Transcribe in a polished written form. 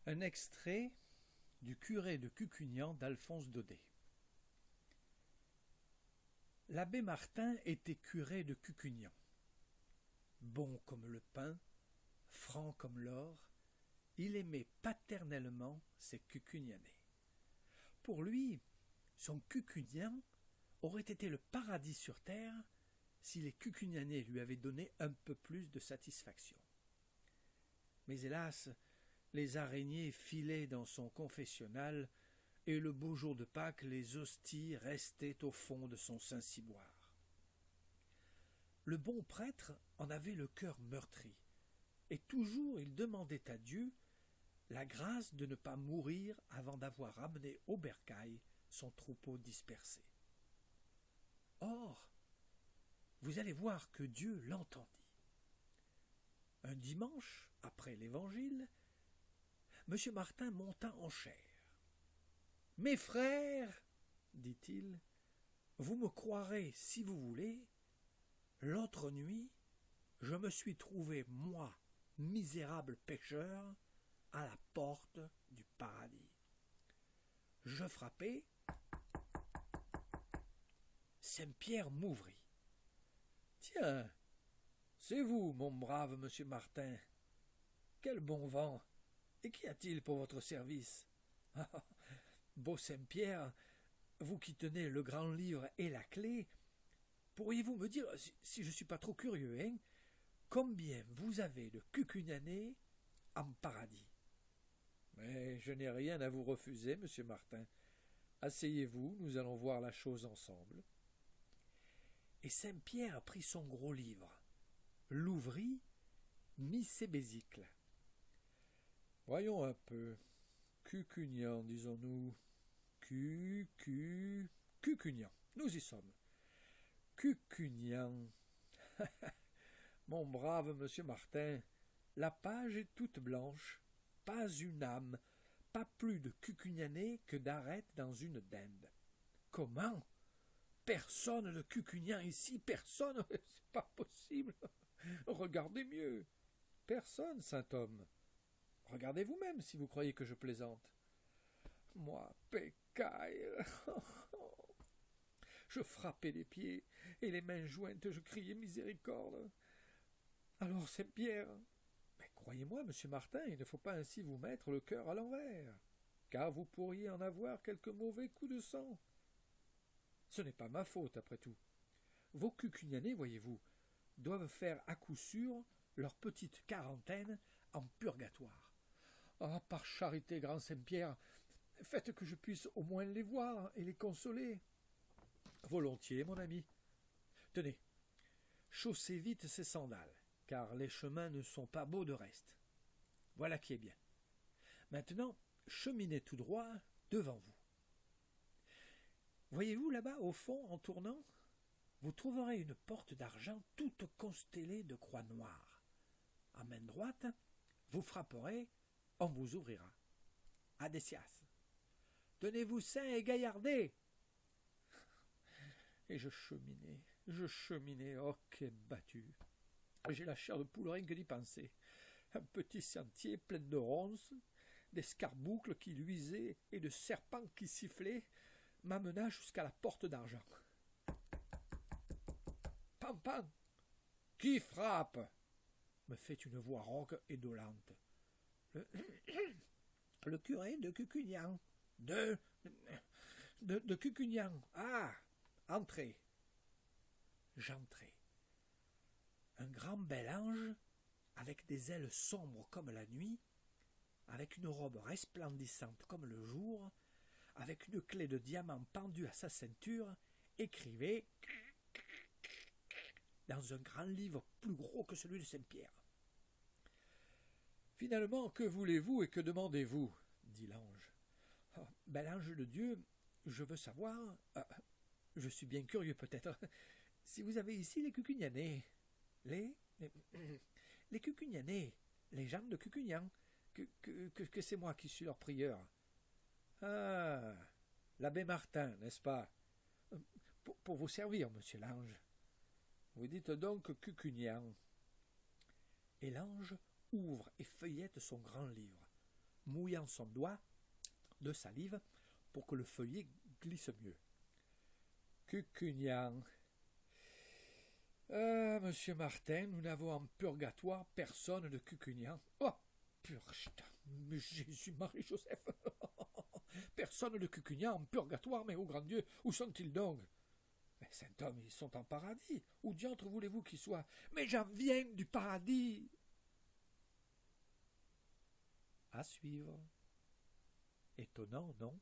Un extrait du curé de Cucugnan d'Alphonse Daudet. L'abbé Martin était curé de Cucugnan. Bon comme le pain, franc comme l'or, il aimait paternellement ses Cucugnanais. Pour lui, son Cucugnan aurait été le paradis sur terre si les Cucugnanais lui avaient donné un peu plus de satisfaction. Mais hélas, les araignées filaient dans son confessionnal, et le beau jour de Pâques, les hosties restaient au fond de son Saint-Ciboire. Le bon prêtre en avait le cœur meurtri, et toujours il demandait à Dieu la grâce de ne pas mourir avant d'avoir amené au bercail son troupeau dispersé. Or, vous allez voir que Dieu l'entendit. Un dimanche, après l'Évangile, M. Martin monta en chair. « Mes frères, dit-il, vous me croirez si vous voulez, l'autre nuit, je me suis trouvé, moi, misérable pécheur, à la porte du paradis. Je frappai, Saint-Pierre m'ouvrit. « Tiens, c'est vous, mon brave monsieur Martin. Quel bon vent! Et qu'y a-t-il pour votre service? Ah, beau Saint-Pierre, vous qui tenez le grand livre et la clé, pourriez-vous me dire, si je ne suis pas trop curieux, combien vous avez de Cucugnanais en paradis? Mais je n'ai rien à vous refuser, monsieur Martin. Asseyez-vous, nous allons voir la chose ensemble. Et Saint-Pierre prit son gros livre, l'ouvrit, mit ses besicles. Voyons un peu. Cucugnan, disons-nous. Cucugnan. Nous y sommes. Cucugnan. Mon brave monsieur Martin, la page est toute blanche. Pas une âme, pas plus de Cucugnanais que d'arêtes dans une dinde. Comment? Personne de Cucugnan ici, personne? C'est pas possible. Regardez mieux. Personne, saint homme. Regardez vous-même si vous croyez que je plaisante. Moi, pécaille. Je frappais les pieds, et les mains jointes, je criais miséricorde. Alors, Saint-Pierre, mais croyez-moi, monsieur Martin, il ne faut pas ainsi vous mettre le cœur à l'envers, car vous pourriez en avoir quelques mauvais coups de sang. Ce n'est pas ma faute, après tout. Vos Cucugnanais, voyez-vous, doivent faire à coup sûr leur petite quarantaine en purgatoire. Ah, par charité, grand Saint-Pierre, faites que je puisse au moins les voir et les consoler. Volontiers, mon ami. Tenez, chaussez vite ces sandales, car les chemins ne sont pas beaux de reste. Voilà qui est bien. Maintenant, cheminez tout droit devant vous. Voyez-vous là-bas, au fond, en tournant, vous trouverez une porte d'argent toute constellée de croix noires. À main droite, vous frapperez, on vous ouvrira. Adessias. Tenez-vous sains et gaillardés. Et je cheminais, oh, qu'est battu. J'ai la chair de poule rien que d'y penser. Un petit sentier plein de ronces, d'escarboucles qui luisaient et de serpents qui sifflaient, m'amena jusqu'à la porte d'argent. Pam, pam. Qui frappe? Me fait une voix rauque et dolente. Le curé de Cucugnan. De Cucugnan. Ah, entrez. J'entrai. Un grand bel ange, avec des ailes sombres comme la nuit, avec une robe resplendissante comme le jour, avec une clé de diamant pendue à sa ceinture, écrivait dans un grand livre plus gros que celui de Saint-Pierre. « Finalement, que voulez-vous et que demandez-vous » dit l'ange. Oh, « l'ange de Dieu, je veux savoir, je suis bien curieux peut-être, si vous avez ici les Cucugnanais, les Cucugnanais, les gens de Cucugnan, que c'est moi qui suis leur prieur. Ah, l'abbé Martin, n'est-ce pas? Pour vous servir, monsieur l'ange. Vous dites donc Cucugnan. Et l'ange ouvre et feuillette son grand livre. mouillant son doigt de salive pour que le feuillet glisse mieux. Cucugnan. Monsieur Martin, nous n'avons en purgatoire personne de Cucugnan. Oh, putain, mais Jésus, Marie-Joseph. Personne de Cucugnan en purgatoire, mais ô grand Dieu, où sont-ils donc? Mais saint homme, ils sont en paradis. Où diantre voulez-vous qu'ils soient? Mais j'en viens du paradis. À suivre. Étonnant, non?